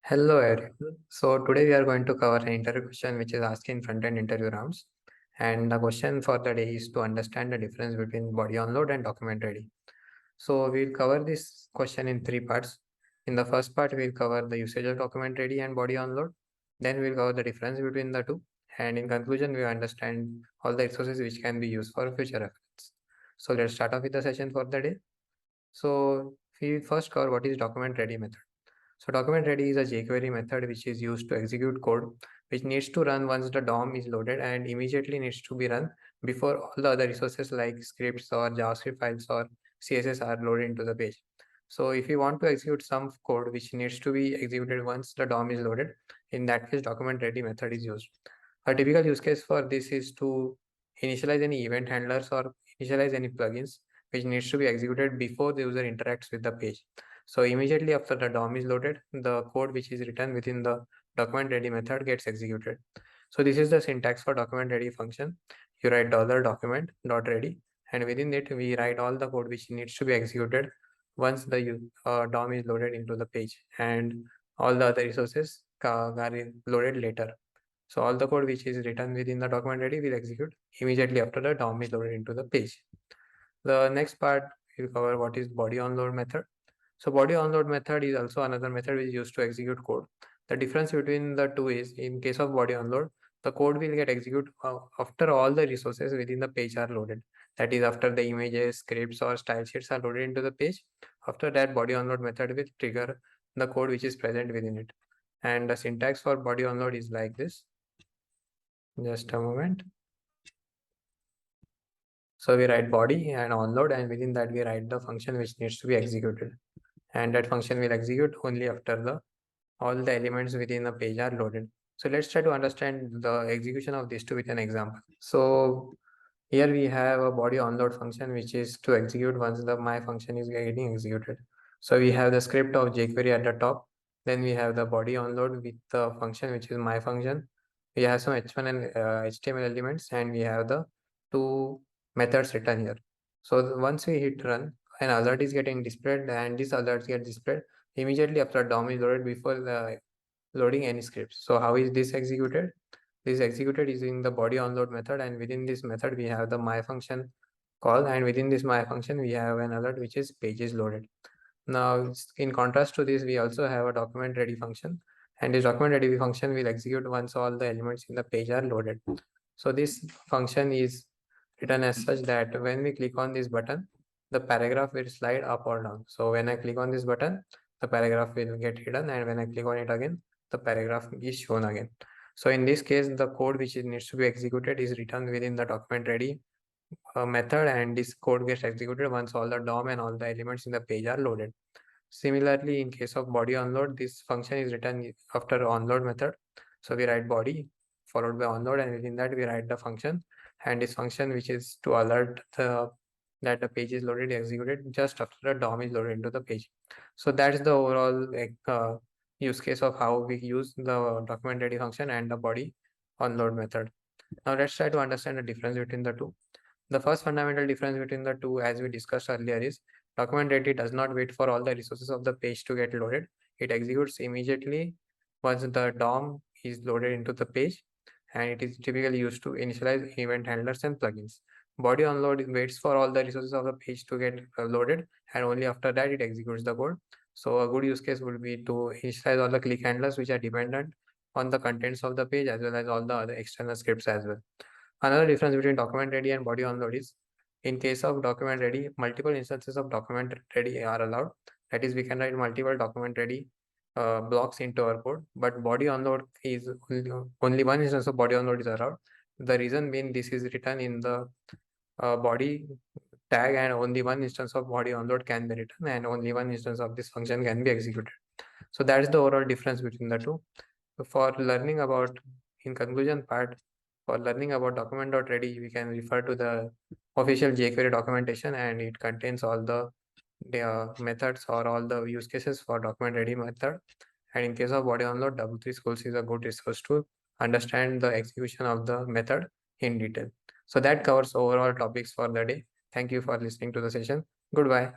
Hello everyone. So today we are going to cover an interview question which is asked in front-end interview rounds. And the question for the day is to understand the difference between body onload and document ready. So we'll cover this question in three parts. In the first part, we'll cover the usage of document ready and body onload. Then we'll cover the difference between the two. And in conclusion, we understand all the resources which can be used for future reference. So let's start off with the session for the day. So we first cover what is document ready method. So document ready is a jQuery method which is used to execute code which needs to run once the DOM is loaded and immediately needs to be run before all the other resources like scripts or JavaScript files or CSS are loaded into the page. So if you want to execute some code which needs to be executed once the DOM is loaded, in that case document ready method is used. A typical use case for this is to initialize any event handlers or initialize any plugins which needs to be executed before the user interacts with the page. So immediately after the DOM is loaded, the code which is written within the document ready method gets executed. So this is the syntax for document ready function. You write $document.ready, and within it we write all the code which needs to be executed once the DOM is loaded into the page, and all the other resources are loaded later. So all the code which is written within the document ready will execute immediately after the DOM is loaded into the page. The next part will cover what is body onload method. So body onload method is also another method which is used to execute code. The difference between the two is in case of body onload, the code will get executed after all the resources within the page are loaded. That is after the images, scripts or style sheets are loaded into the page. After that, body onload method will trigger the code which is present within it. And the syntax for body onload is like this. Just a moment. So we write body and onload, and within that we write the function which needs to be executed. And that function will execute only after the all the elements within the page are loaded. So let's try to understand the execution of these two with an example. So here we have a body onload function which is to execute once the my function is getting executed. So we have the script of jQuery at the top. Then we have the body onload with the function which is my function. We have some H1 and HTML elements, and we have the two methods written here. So once we hit run, an alert is getting displayed, and this alert gets displayed immediately after DOM is loaded before the loading any scripts. So how is this executed? This is executed using the body onload method, and within this method we have the my function call, and within this my function we have an alert which is pages loaded. Now in contrast to this, we also have a document ready function, and this document ready function will execute once all the elements in the page are loaded. So this function is written as such that when we click on this button, the paragraph will slide up or down. So when I click on this button, the paragraph will get hidden, and when I click on it again, the paragraph is shown again. So in this case, the code which needs to be executed is written within the document ready method, and this code gets executed once all the DOM and all the elements in the page are loaded. Similarly, in case of body onload, this function is written after onload method. So we write body followed by onload, and within that we write the function, and this function which is to alert that the page is loaded executed just after the DOM is loaded into the page. So that's the overall use case of how we use the document ready function and the body onload method. Now let's try to understand the difference between the two. The first fundamental difference between the two, as we discussed earlier, is document ready does not wait for all the resources of the page to get loaded. It executes immediately once the DOM is loaded into the page, and it is typically used to initialize event handlers and plugins. Body onload waits for all the resources of the page to get loaded, and only after that it executes the code. So a good use case would be to initialize all the click handlers which are dependent on the contents of the page, as well as all the other external scripts as well. Another difference between document ready and body onload is, in case of document ready, multiple instances of document ready are allowed. That is, we can write multiple document ready blocks into our code, but body onload is only one instance of body onload is allowed. The reason being, this is written in the body tag, and only one instance of body onload can be written, and only one instance of this function can be executed. So that is the overall difference between the two. For learning about, in conclusion part, for learning about document.ready, we can refer to the official jQuery documentation, and it contains all the methods or all the use cases for document ready method. And in case of body onload, W3 Schools is a good resource to understand the execution of the method in detail. So that covers overall topics for the day. Thank you for listening to the session. Goodbye.